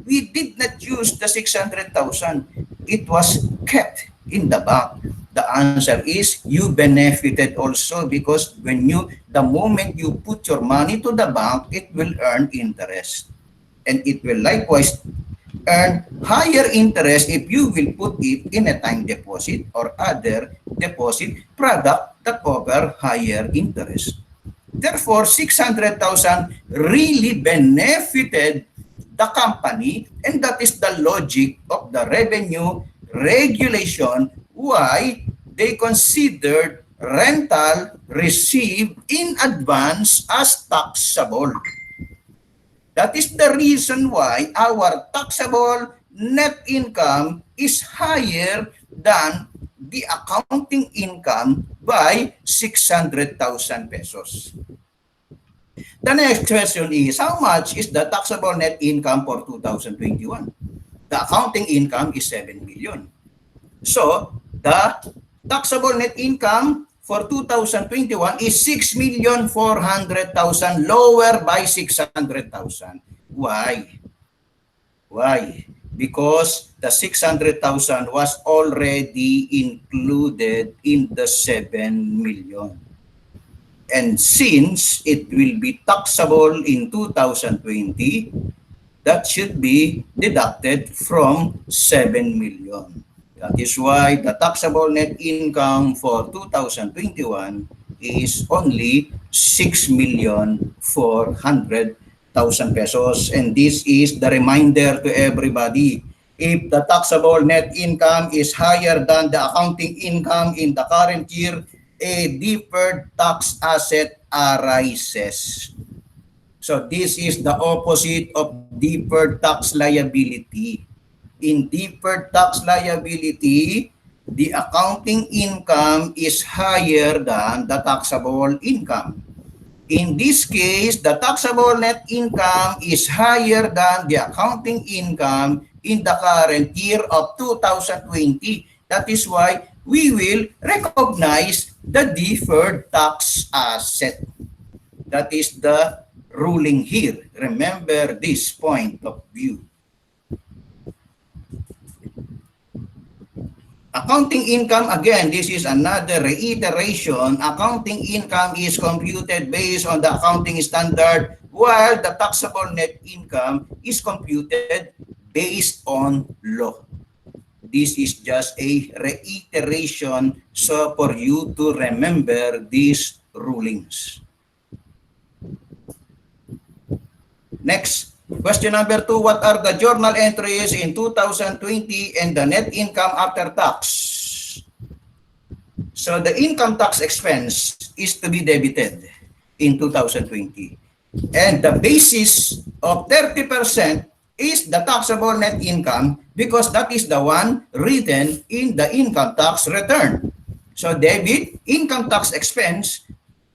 A: We did not use the 600,000. It was kept in the bank. The answer is you benefited also because the moment you put your money to the bank, it will earn interest. And it will likewise earn higher interest if you will put it in a time deposit or other deposit product that offer higher interest. Therefore, 600,000 really benefited the company, and that is the logic of the revenue regulation why they considered rental received in advance as taxable. That is the reason why our taxable net income is higher than the accounting income by 600,000 pesos. The next question is, how much is the taxable net income for 2021? The accounting income is 7 million. So, the taxable net income for 2021 is 6,400,000, lower by 600,000. Why? Why? Because the 600,000 was already included in the 7 million. And since it will be taxable in 2020, that should be deducted from 7 million. That is why the taxable net income for 2021 is only 6,400,000 pesos. And this is the reminder to everybody. If the taxable net income is higher than the accounting income in the current year, a deferred tax asset arises. So this is the opposite of deferred tax liability. In deferred tax liability, the accounting income is higher than the taxable income. In this case, the taxable net income is higher than the accounting income in the current year of 2020. That is why we will recognize the deferred tax asset. That is the ruling here. Remember this point of view. Accounting income, again, this is another reiteration. Accounting income is computed based on the accounting standard, while the taxable net income is computed based on law. This is just a reiteration so for you to remember these rulings. Next, question number 2, what are the journal entries in 2020 and the net income after tax? So the income tax expense is to be debited in 2020. And the basis of 30% is the taxable net income because that is the one written in the income tax return. So debit income tax expense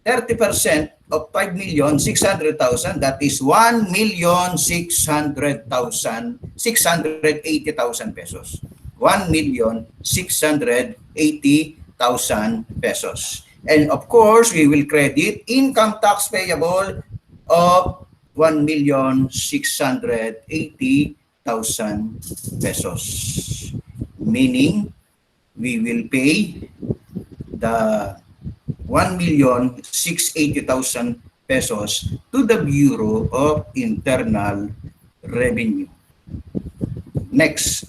A: 30% of 5,600,000, that is 1,600,000, 680,000 pesos. 1,680,000 pesos. And of course, we will credit income tax payable of 1,680,000 pesos. Meaning, we will pay the 1,680,000 pesos to the Bureau of Internal Revenue. Next.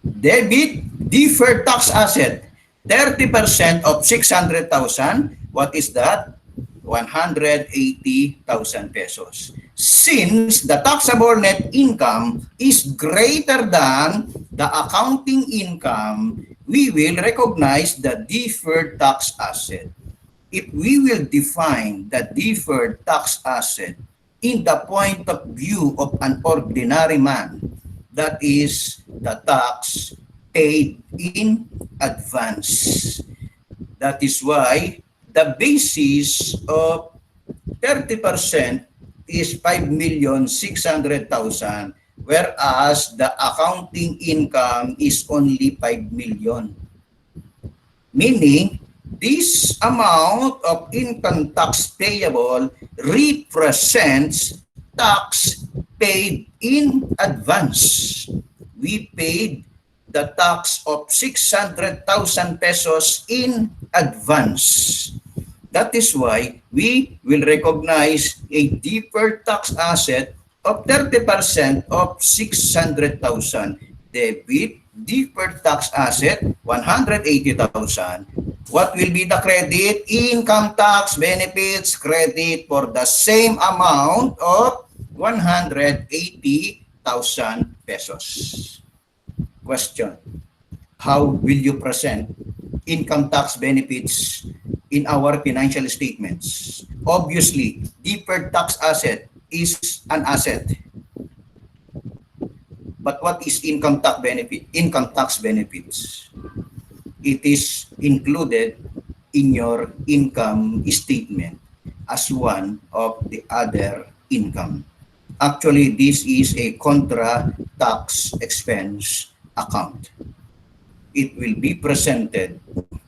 A: Debit deferred tax asset, 30% of 600,000. What is that? 180,000 pesos. Since the taxable net income is greater than the accounting income, we will recognize the deferred tax asset. If we will define the deferred tax asset in the point of view of an ordinary man, that is the tax paid in advance. That is why the basis of 30% is 5,600,000, whereas the accounting income is only 5 million. Meaning, this amount of income tax payable represents tax paid in advance. We paid the tax of 600,000 pesos in advance. That is why we will recognize a deferred tax asset of 30% of 600,000. Debit deferred tax asset 180,000. What will be the credit? Income tax benefits credit for the same amount of 180,000 pesos. Question: how will you present income tax benefits in our financial statements? Obviously, deferred tax asset is an asset. But what is income tax benefit? Income tax benefits. It is included in your income statement as one of the other income. Actually, this is a contra tax expense account. It will be presented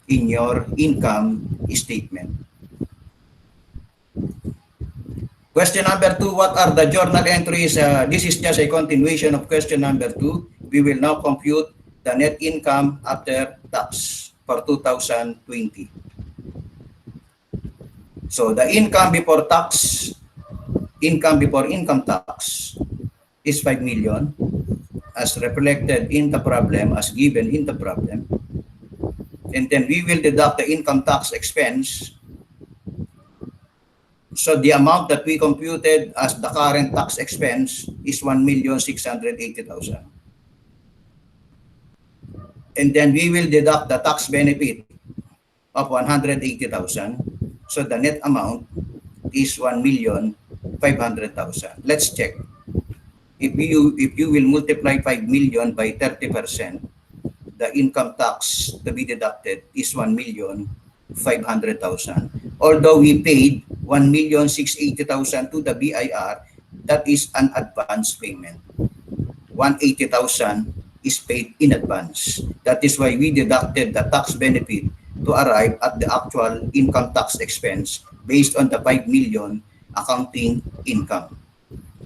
A: in your income statement. Question number 2, what are the journal entries? This is just a continuation of question number 2. We will now compute the net income after tax for 2020. So the income before tax, income before income tax is 5 million as reflected in the problem, as given in the problem. And then we will deduct the income tax expense. So the amount that we computed as the current tax expense is 1,680,000. And then we will deduct the tax benefit of 180,000. So the net amount is 1,500,000. Let's check. If you will multiply 5 million by 30%, the income tax to be deducted is 1,500,000. Although we paid 1,680,000 to the BIR, that is an advance payment. 180,000 is paid in advance. That is why we deducted the tax benefit to arrive at the actual income tax expense based on the 5 million accounting income.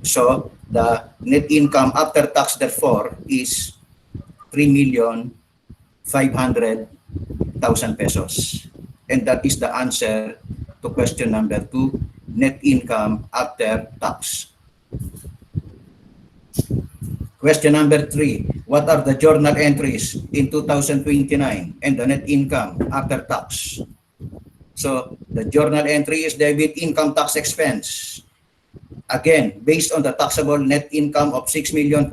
A: So the net income after tax therefore is 3,500,000 pesos. And that is the answer to question number 2, net income after tax. Question number 3. What are the journal entries in 2029 and the net income after tax? So the journal entry is debit income tax expense. Again, based on the taxable net income of 6,400,000,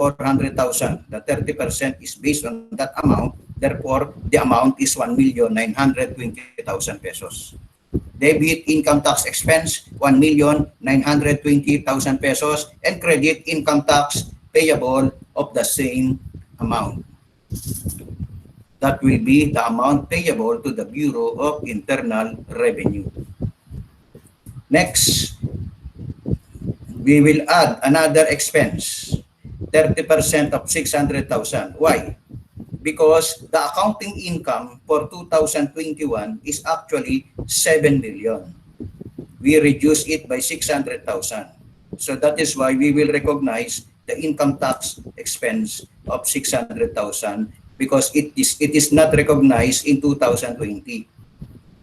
A: the 30% is based on that amount. Therefore, the amount is 1,920,000 pesos. Debit income tax expense, 1,920,000 pesos, and credit income tax payable of the same amount. That will be the amount payable to the Bureau of Internal Revenue. Next, we will add another expense, 30% of 600,000. Why? Because the accounting income for 2021 is actually 7 million. We reduce it by 600,000. So that is why we will recognize the income tax expense of 600,000 because it is not recognized in 2020.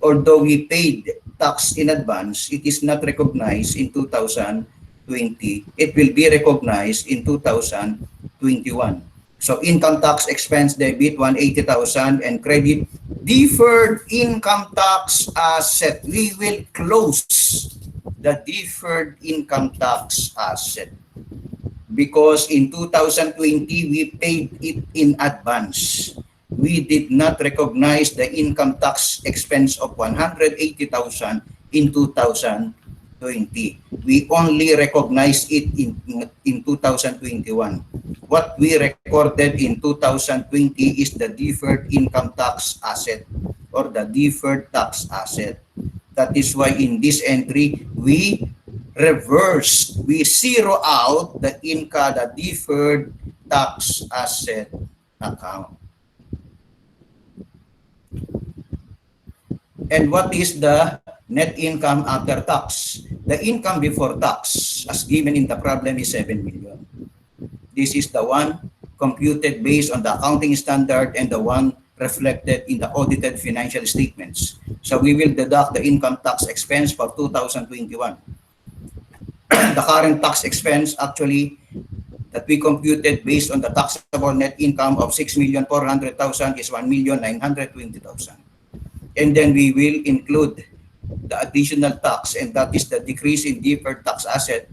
A: Although we paid tax in advance, it is not recognized in 2020. It will be recognized in 2021. So income tax expense debit 180,000 and credit deferred income tax asset. We will close the deferred income tax asset because in 2020 we paid it in advance. We did not recognize the income tax expense of 180,000 in 2020. We only recognized it in 2021. What we recorded in 2020 is the deferred income tax asset or the deferred tax asset. That is why in this entry, we zero out the deferred tax asset account. And what is the net income after tax? The income before tax, as given in the problem, is 7 million. This is the one computed based on the accounting standard and the one reflected in the audited financial statements. So we will deduct the income tax expense for 2021. The current tax expense actually that we computed based on the taxable net income of 6,400,000 is 1,920,000. And then we will include the additional tax, and that is the decrease in deferred tax asset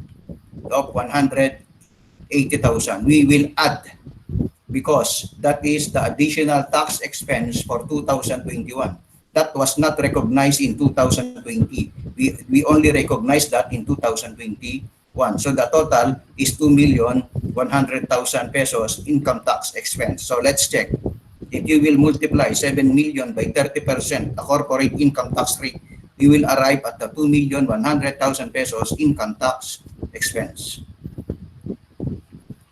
A: of 180,000. We will add because that is the additional tax expense for 2021. That was not recognized in 2020. We only recognized that in 2021. So the total is 2,100,000 pesos income tax expense. So let's check. If you will multiply 7 million by 30%, the corporate income tax rate, you will arrive at the 2,100,000 pesos income tax expense.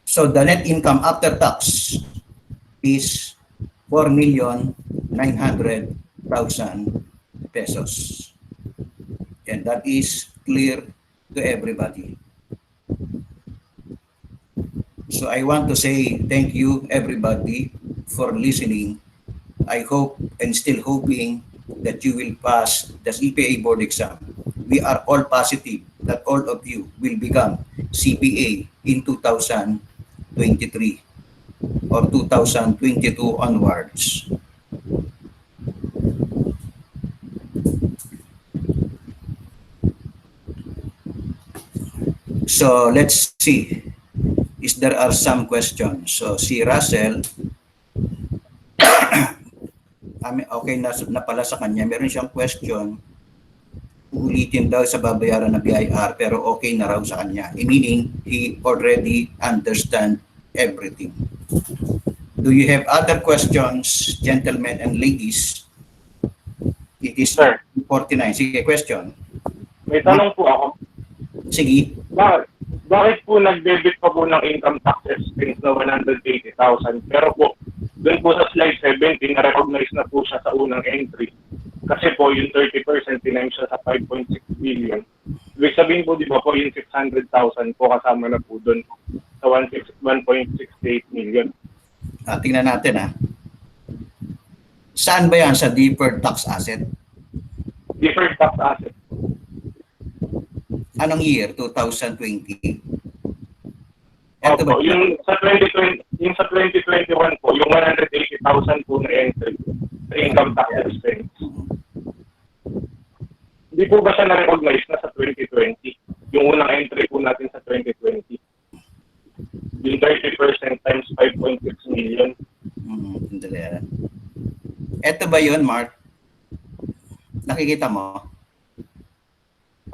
A: So the net income after tax is 4,900,000 pesos. And that is clear to everybody. So I want to say thank you everybody for listening. I hope and still hoping that you will pass the CPA board exam. We are all positive that all of you will become CPA in 2023 or 2022 onwards. So let's see if there are some questions. So si Russell, okay na pala sa kanya, meron siyang question, uulitin daw sa babayaran na BIR pero okay na raw sa kanya. Meaning, he already understand everything. Do you have other questions, gentlemen and ladies? It is 49. Sige, question.
C: May tanong po ako.
A: Sige.
C: Bakit po nag-debit pa po ng income tax expense na 180,000 pero po doon po sa slide 17 na-recognize na po siya sa unang entry kasi po yung 30% tinimes siya sa 5.6 billion. Ibig sabihin po di ba po yung 600,000 po kasama na po doon sa 1.68 million.
A: Tingnan natin Saan ba yan sa deferred tax asset?
C: Deferred tax asset.
A: Anong year? 2020? Eto ba?
C: Opo, yung sa 2021 po, yung 180,000 po na entry sa income tax expense. Hindi po ba siya na-recognize na sa 2020? Yung unang entry po natin sa 2020. Yung 30% times 5.6 million.
A: Sandali. Eto ba yun, Mark? Nakikita mo?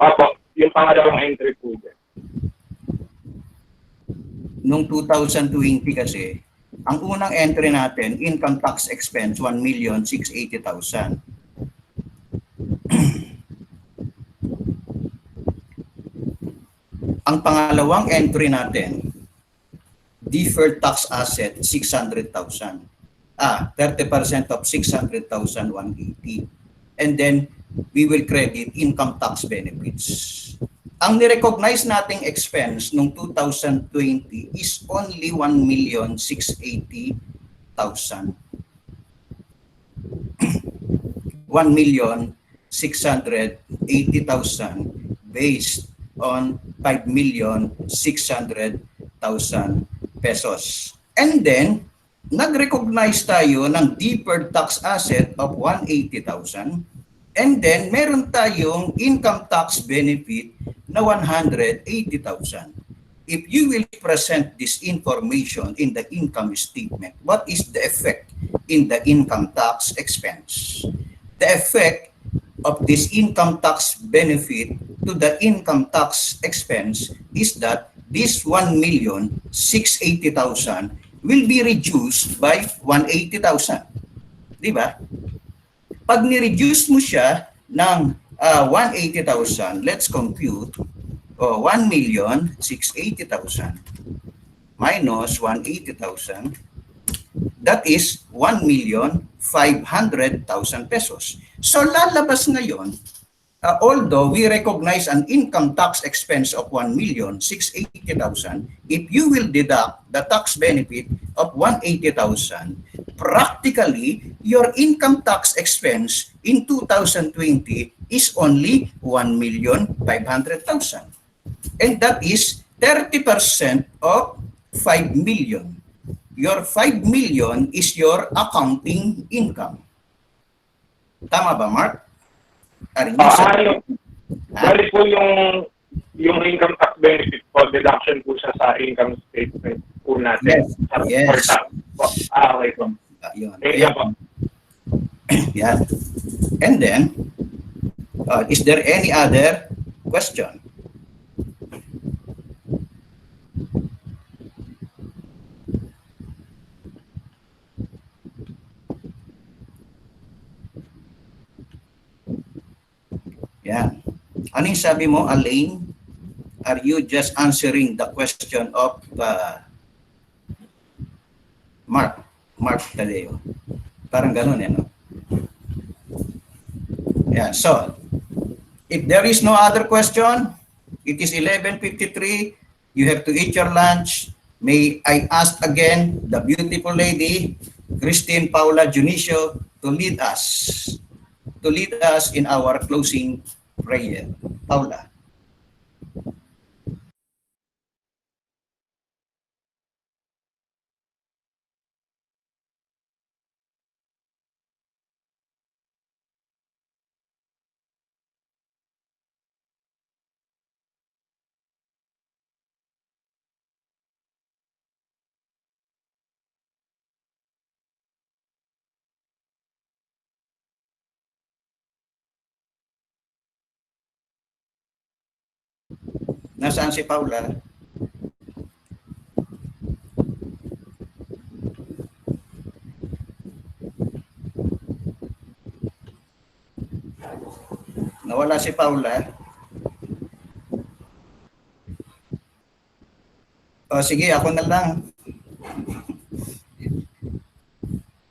C: Opo, yung pangalawang entry po dyan.
A: Noong 2020 kasi, ang unang entry natin, income tax expense, 1,680,000. Ang pangalawang entry natin, deferred tax asset, 600,000. 30% of 600,000, 180. And then, we will credit income tax benefits. Ang nirecognize nating expense noong 2020 is only 1,680,000. 1,680,000 based on 5,600,000 pesos. And then, nag-recognize tayo ng deferred tax asset of 180,000. And then, meron tayong income tax benefit na 180,000. If you will present this information in the income statement, what is the effect in the income tax expense? The effect of this income tax benefit to the income tax expense is that this 1,680,000 will be reduced by 180,000. Di ba? Pag ni-reduce mo siya ng 180,000, let's compute 1,680,000 minus 180,000, that is 1,500,000 pesos. So lalabas ngayon, although we recognize an income tax expense of 1,680,000, if you will deduct the tax benefit of 180,000, practically your income tax expense in 2020 is only 1,500,000. And that is 30% of 5 million. Your 5 million is your accounting income. Tama ba, Mark?
C: Bali po yung income tax benefit po, deduction po siya sa income statement po natin.
A: Yes.
C: Okay po.
A: Yun.
C: Thank you po.
A: Yeah. And then, is there any other question? Yeah. Ano yung sabi mo, Elaine? Are you just answering the question of Mark Tadeo? Parang ganun no? Yeah, so, if there is no other question, it is 11:53, you have to eat your lunch. May I ask again the beautiful lady, Christine Paula Junicio, to lead us in our closing prayer. Paula. Nasaan si Paula? Nawala si Paula. O sige, ako na lang.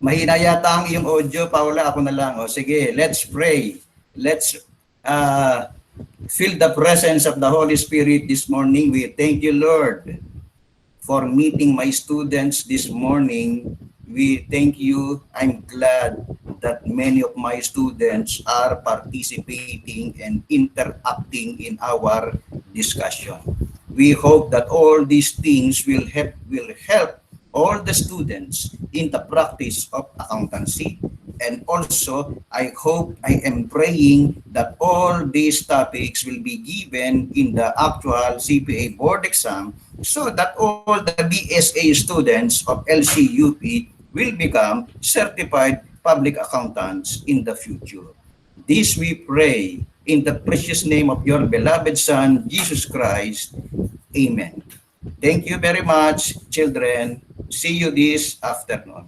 A: Mahina yata ang iyong audio, Paula. Ako na lang. O sige, let's pray. Let's feel the presence of the Holy Spirit this morning. We thank you, Lord, for meeting my students this morning. We thank you. I'm glad that many of my students are participating and interacting in our discussion. We hope that all these things will help all the students in the practice of accountancy. And also, I am praying that all these topics will be given in the actual CPA board exam so that all the BSA students of LCUP will become certified public accountants in the future. This we pray in the precious name of your beloved Son, Jesus Christ. Amen. Thank you very much, children. See you this afternoon.